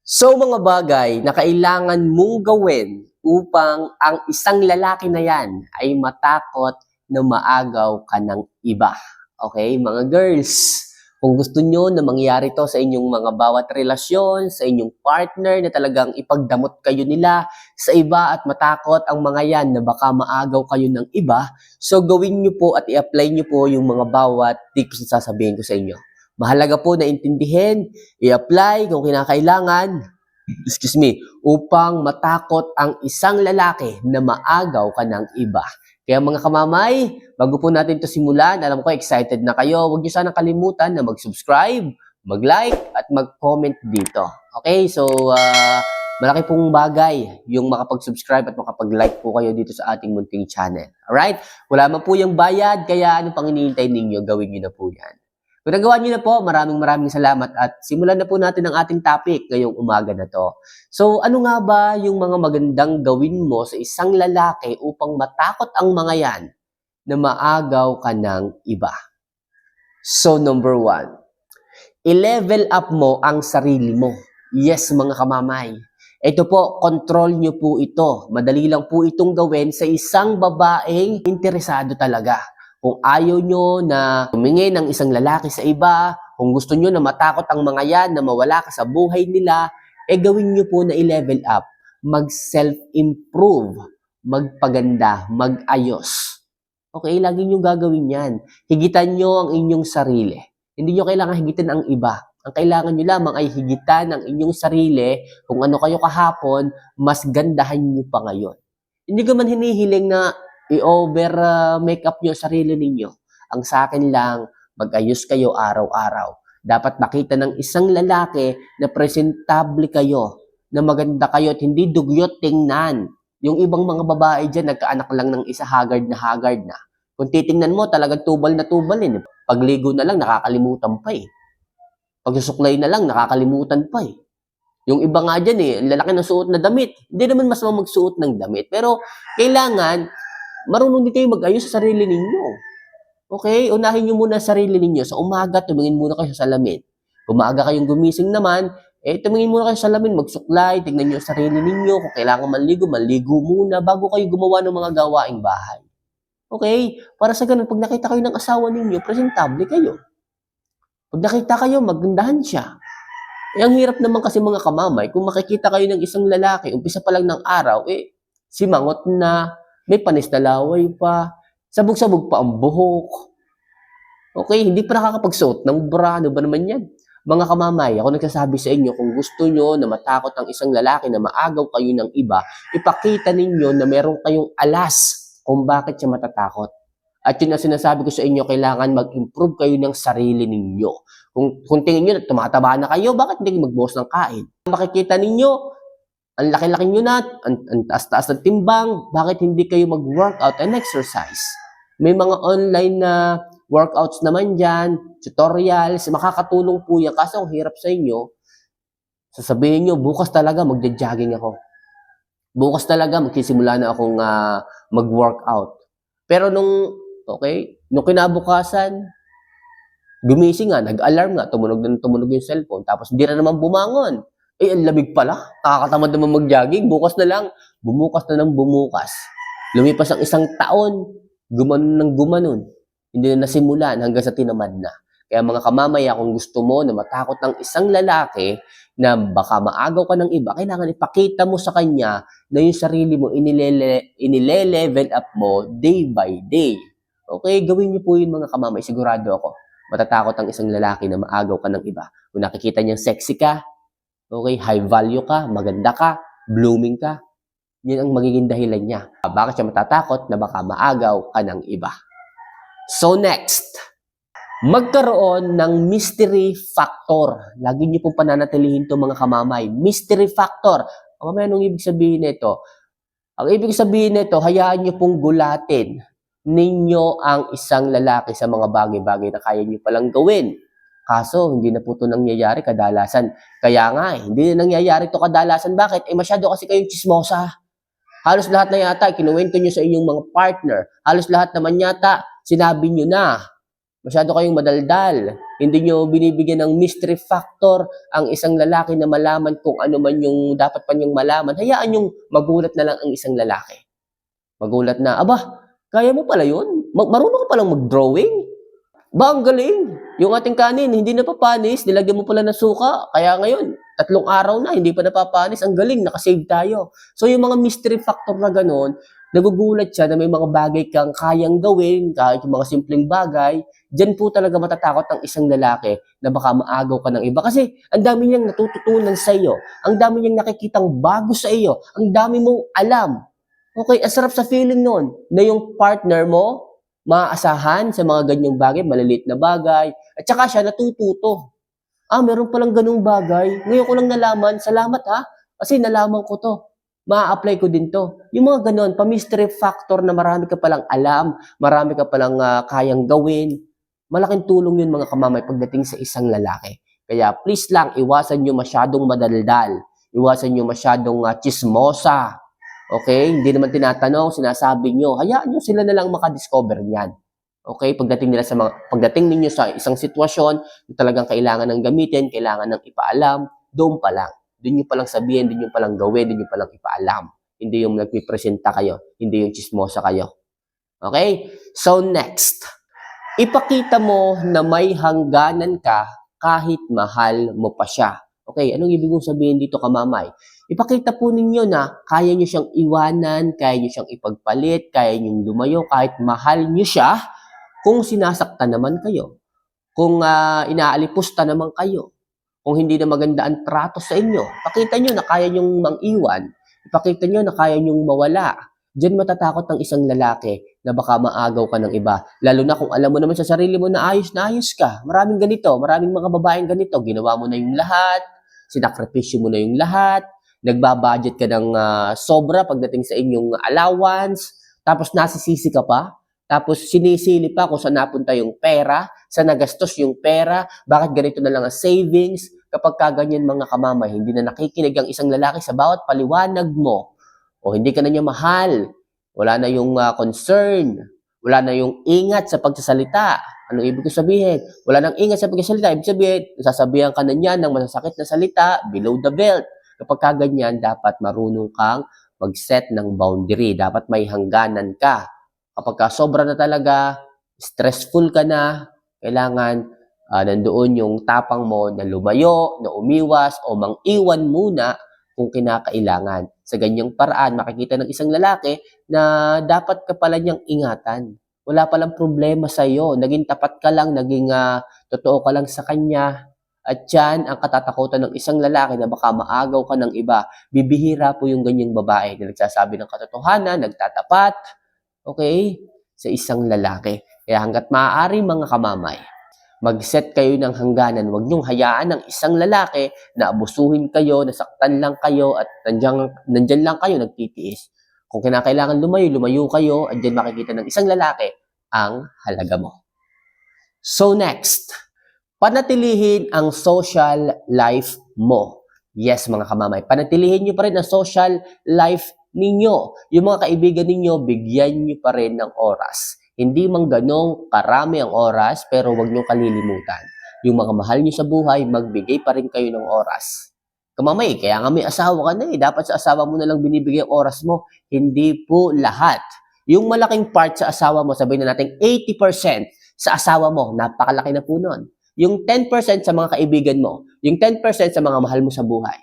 So mga bagay na kailangan mong gawin upang ang isang lalaki na yan ay matakot na maagaw ka ng iba. Okay, mga girls, kung gusto nyo na mangyari to sa inyong mga bawat relasyon, sa inyong partner na talagang ipagdamot kayo nila sa iba at matakot ang mga yan na baka maagaw kayo ng iba, so gawin nyo po at i-apply nyo po yung mga bawat tips na sasabihin ko sa inyo. Mahalaga po na intindihin, i-apply kung kinakailangan, upang matakot ang isang lalaki na maagaw ka ng iba. Kaya mga kamamay, bago po natin ito simulan, alam ko excited na kayo. Huwag niyo sana kalimutan na mag-subscribe, mag-like, at mag-comment dito. Okay, so malaki pong bagay yung makapag-subscribe at makapag-like po kayo dito sa ating munting channel. Alright? Wala man po yung bayad, kaya ano pang hinihintay ninyo, gawin niyo na po yan. Kung nagawa niyo na po, maraming salamat at simulan na po natin ang ating topic ngayong umaga na to. So ano nga ba yung mga magandang gawin mo sa isang lalaki upang matakot ang mga yan na maagaw ka ng iba? So number 1, i-level up mo ang sarili mo. Yes mga kamamay. Ito po, control nyo po ito. Madali lang po itong gawin sa isang babaeng interesado talaga. Kung ayaw nyo na tumingin ng isang lalaki sa iba, kung gusto nyo na matakot ang mga yan, na mawala ka sa buhay nila, gawin nyo po na i-level up. Mag-self-improve, magpaganda, mag-ayos. Okay, lagi nyo gagawin yan. Higitan nyo ang inyong sarili. Hindi nyo kailangan higitan ang iba. Ang kailangan nyo lamang ay higitan ang inyong sarili. Kung ano kayo kahapon, mas gandahan nyo pa ngayon. Hindi ko man hinihiling na i-over makeup nyo sarili ninyo. Ang sa akin lang, mag-ayos kayo araw-araw. Dapat makita ng isang lalaki na presentable kayo, na maganda kayo at hindi dugyot tingnan. Yung ibang mga babae dyan, nagkaanak lang ng isa, haggard na. Kung titingnan mo, talagang tubal na tubal eh. Pagligo na lang, nakakalimutan pa eh. Pagsusuklay na lang, nakakalimutan pa eh. Yung iba nga dyan eh, ang lalaki ng suot na damit. Hindi naman mas magsuot ng damit. Pero kailangan, marunong din kayo mag-ayos sa sarili ninyo. Okay? Unahin nyo muna sa sarili ninyo. Sa umaga, tumingin muna kayo sa salamin. Kung maaga kayong gumising naman, tumingin muna kayo sa salamin, magsuklay, tingnan nyo sa sarili ninyo. Kung kailangan maligo muna bago kayo gumawa ng mga gawaing bahay. Okay? Para sa ganun, pag nakita kayo ng asawa ninyo, presentable kayo. Pag nakita kayo, magandahan siya. Ang hirap naman kasi mga kamamay, kung makikita kayo ng isang lalaki, umpisa pa lang ng araw, simangot na, may panis na laway pa, sabog-sabog pa ang buhok. Okay, hindi pa nakakapagsuot ng bra, ano ba naman yan? Mga kamamay, ako nagsasabi sa inyo, kung gusto nyo na matakot ang isang lalaki na maagaw kayo ng iba, ipakita ninyo na meron kayong alas kung bakit siya matatakot. At yun ang sinasabi ko sa inyo, kailangan mag-improve kayo ng sarili ninyo. Kung tingin nyo na tumataba na kayo, bakit hindi magbuhos ng kain? Makikita ninyo, ang laki-laki nyo na, ang taas-taas ng timbang, bakit hindi kayo mag-workout and exercise? May mga online na workouts naman dyan, tutorials, makakatulong po yan. Kaso ang hirap sa inyo, sasabihin nyo, bukas talaga magja-jogging ako. Bukas talaga magsisimula na akong mag-workout. Pero nung kinabukasan, gumising nga, nag-alarm nga, tumunog yung cellphone, tapos hindi na naman bumangon. Ang lamig pala. Nakakatamad naman mag-jogging. Bukas na lang. Bumukas na ng bumukas. Lumipas ang isang taon. Gumanon ng gumanon. Hindi na nasimulan hanggang sa tinamad na. Kaya mga kamamaya, kung gusto mo na matakot ng isang lalaki na baka maagaw ka ng iba, kailangan ipakita mo sa kanya na yung sarili mo inile-level up mo day by day. Okay? Gawin niyo po yun mga kamamay. Sigurado ako. Matatakot ang isang lalaki na maagaw ka ng iba. Kung nakikita niyang sexy ka, okay, high value ka, maganda ka, blooming ka, yun ang magiging dahilan niya. Bakit siya matatakot na baka maagaw ka ng iba? So next, magkaroon ng mystery factor. Lagi niyo pong pananatilihin to mga kamamay. Mystery factor. Kamamay, anong ibig sabihin nito? Ang ibig sabihin nito, hayaan niyo pong gulatin ninyo ang isang lalaki sa mga bagay-bagay na kaya niyo palang gawin. Kaso, hindi na po ito nangyayari kadalasan. Kaya nga, hindi na nangyayari ito kadalasan. Bakit? Masyado kasi kayong chismosa. Halos lahat na yata, kinuwento nyo sa inyong mga partner. Halos lahat naman yata, sinabi nyo na. Masyado kayong madaldal. Hindi nyo binibigyan ng mystery factor ang isang lalaki na malaman kung ano man yung dapat pa niyang malaman. Hayaan yung magulat na lang ang isang lalaki. Magulat na, aba, kaya mo pala yun? Marunong ka palang mag-drawing? Ba, ang galing. Yung ating kanin, hindi napapanis. Nilagyan mo pala ng suka. Kaya ngayon, 3 araw na, hindi pa napapanis. Ang galing, nakasave tayo. So, yung mga mystery factor na ganun, nagugulat siya na may mga bagay kang kayang gawin, kahit yung mga simpleng bagay, diyan po talaga matatakot ang isang lalaki na baka maagaw ka ng iba. Kasi ang dami niyang natututunan sa iyo. Ang dami niyang nakikitang bago sa iyo. Ang dami mong alam. Okay, ang sarap sa feeling nun na yung partner mo, maaasahan sa mga ganyang bagay, maliliit na bagay, at saka siya natututo. Meron palang ganung bagay. Ngayon ko lang nalaman, salamat ha, kasi nalaman ko to. Ma-apply ko din to. Yung mga ganon, pa-mystery factor na marami ka palang alam, marami ka palang kayang gawin. Malaking tulong yun mga kamamay pagdating sa isang lalaki. Kaya please lang, iwasan nyo masyadong madaldal. Iwasan nyo masyadong chismosa. Okay? Hindi naman tinatanong, sinasabi nyo. Hayaan nyo sila na lang makadiscover niyan. Okay? Pagdating ninyo sa isang sitwasyon na talagang kailangan ng gamitin, kailangan ng ipaalam, doon pa lang. Doon nyo palang sabihin, doon nyo palang gawin, doon nyo palang ipaalam. Hindi yung nagpipresenta kayo, hindi yung chismosa kayo. Okay? So next, ipakita mo na may hangganan ka kahit mahal mo pa siya. Okay, anong ibig kong sabihin dito kamamay? Ipakita po ninyo na kaya nyo siyang iwanan, kaya nyo siyang ipagpalit, kaya nyo lumayo kahit mahal nyo siya kung sinasaktan naman kayo, kung inaalipusta naman kayo, kung hindi na maganda ang trato sa inyo. Pakita nyo na kaya nyong mang-iwan, ipakita nyo na kaya nyong mawala. Diyan matatakot ng isang lalaki na baka maagaw ka ng iba. Lalo na kung alam mo naman sa sarili mo na ayos ka. Maraming ganito, maraming mga babaeng ganito. Ginawa mo na yung lahat, sinakripisyo mo na yung lahat, nagbabudget ka ng sobra pagdating sa inyong allowance, tapos nasisisi ka pa, tapos sinisili pa kung saan napunta yung pera, saan nagastos yung pera, bakit ganito na lang ang savings. Kapag kaganyan mga kamamay, hindi na nakikinig ang isang lalaki sa bawat paliwanag mo, o hindi ka na niya mahal, wala na yung concern, wala na yung ingat sa pagsasalita. Anong ibig ko sabihin? Wala nang ingat sa pagsasalita. Ibig sabihin, sasabihan ka na niya ng masasakit na salita below the belt. Kapag kaganyan, dapat marunong kang mag-set ng boundary. Dapat may hangganan ka. Kapag sobra na talaga, stressful ka na, kailangan nandoon yung tapang mo na lumayo, na umiwas, o mang-iwan muna kung kinakailangan. Sa ganyang paraan, makikita ng isang lalaki na dapat ka pala niyang ingatan. Wala palang problema sa iyo. Naging tapat ka lang, naging totoo ka lang sa kanya. At yan ang katatakutan ng isang lalaki na baka maagaw ka ng iba. Bibihira po yung ganyang babae na nagsasabi ng katotohanan, nagtatapat, okay, sa isang lalaki. Kaya hanggat maaari mga kamamay, mag-set kayo ng hangganan. Huwag niyong hayaan ng isang lalaki na abusuhin kayo, nasaktan lang kayo, at nandyan lang kayo nagtitiis. Kung kinakailangan lumayo, lumayo kayo, at dyan makikita ng isang lalaki ang halaga mo. So next, panatilihin ang social life mo. Yes, mga kamamay, panatilihin nyo pa rin ang social life ninyo. Yung mga kaibigan ninyo, bigyan nyo pa rin ng oras. Hindi man ganong karami ang oras, pero huwag nyo kalilimutan. Yung mga mahal nyo sa buhay, magbigay pa rin kayo ng oras. Kamamay, kaya nga may asawa ka na eh. Dapat sa asawa mo na lang binibigay ang oras mo. Hindi po lahat. Yung malaking part sa asawa mo, sabihin na natin 80% sa asawa mo, napakalaki na po nun. Yung 10% sa mga kaibigan mo, yung 10% sa mga mahal mo sa buhay.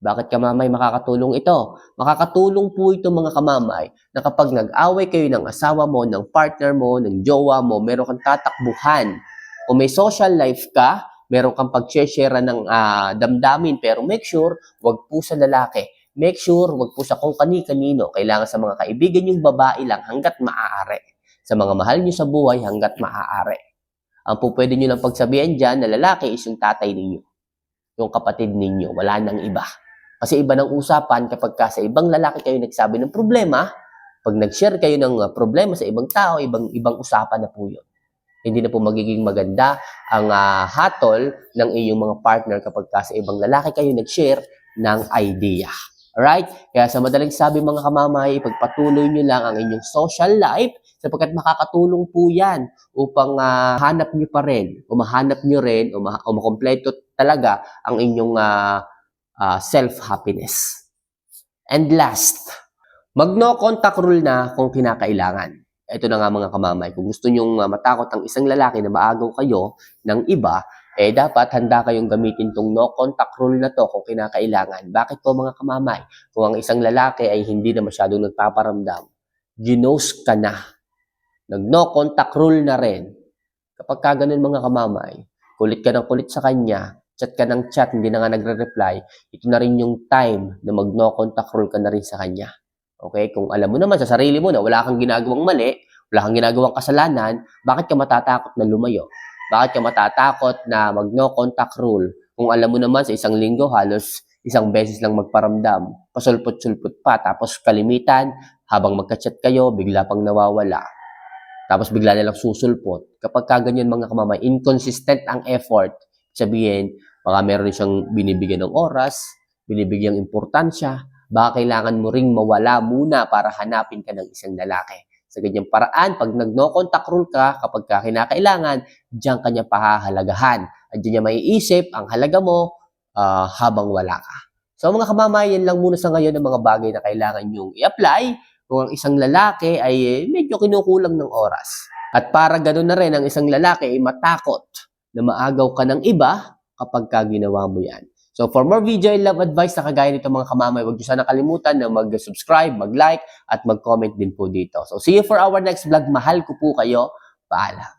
Bakit kamamay makakatulong ito? Makakatulong po ito mga kamamay na kapag nag-away kayo ng asawa mo, ng partner mo, ng jowa mo, meron kang tatakbuhan. Kung may social life ka, meron kang pag-share ng damdamin, pero make sure, wag po sa lalaki. Make sure, wag po sa kung kani-kanino. Kailangan sa mga kaibigan yung babae lang hanggat maaari. Sa mga mahal nyo sa buhay hanggat maaari. Ang po pwede nyo lang pagsabihan dyan na lalaki is yung tatay ninyo. Yung kapatid ninyo. Wala nang iba. Kasi iba ng usapan kapag sa ibang lalaki kayo nagsabi ng problema, pag nag-share kayo ng problema sa ibang tao, ibang usapan na po yun. Hindi na po magiging maganda ang hatol ng iyong mga partner kapag sa ibang lalaki kayo nag-share ng idea. Alright? Kaya sa madaling sabi mga kamamay, ipagpatuloy nyo lang ang inyong social life sapagkat makakatulong po yan upang hanap nyo pa rin, o mahanap nyo rin, o makompleto talaga ang inyong self-happiness. And last, mag-no contact rule na kung kinakailangan. Ito na nga mga kamamay, kung gusto nyong matakot ang isang lalaki na maagaw kayo ng iba, dapat handa kayong gamitin tong no contact rule na to kung kinakailangan. Bakit po mga kamamay? Kung ang isang lalaki ay hindi na masyadong nagpaparamdam, ginose ka na. Nag-no contact rule na rin. Kapag ka ganun mga kamamay, kulit ka ng kulit sa kanya, chat ka ng chat, hindi na nga nagre-reply, ito na rin yung time na mag-no contact rule ka na rin sa kanya. Okay? Kung alam mo naman sa sarili mo na wala kang ginagawang mali, wala kang ginagawang kasalanan, bakit ka matatakot na lumayo? Bakit ka matatakot na mag-no contact rule? Kung alam mo naman sa isang linggo, halos isang beses lang magparamdam, pasulpot-sulpot pa, tapos kalimitan, habang magka-chat kayo, bigla pang nawawala. Tapos bigla na lang susulpot. Kapag kaganyan mga kamamay, inconsistent ang effort, sabihin, baka meron siyang binibigyan ng oras, binibigyang importansya, baka kailangan mo ring mawala muna para hanapin ka ng isang lalaki. Sa ganyang paraan, pag nag-no contact rule ka, kapag ka kinakailangan, diyan kanya pahahalagahan. At diyan niya maiisip ang halaga mo habang wala ka. So mga kamamay, yan lang muna sa ngayon ng mga bagay na kailangan nyong i-apply kung ang isang lalaki ay medyo kinukulang ng oras. At para ganoon na rin ang isang lalaki ay matakot na maagaw ka ng iba kapag ka ginawa mo yan. So for more video and love advice na kagaya nito mga kamamay, huwag niyo sana kalimutan na mag-subscribe, mag-like, at mag-comment din po dito. So see you for our next vlog. Mahal ko po kayo. Paalam.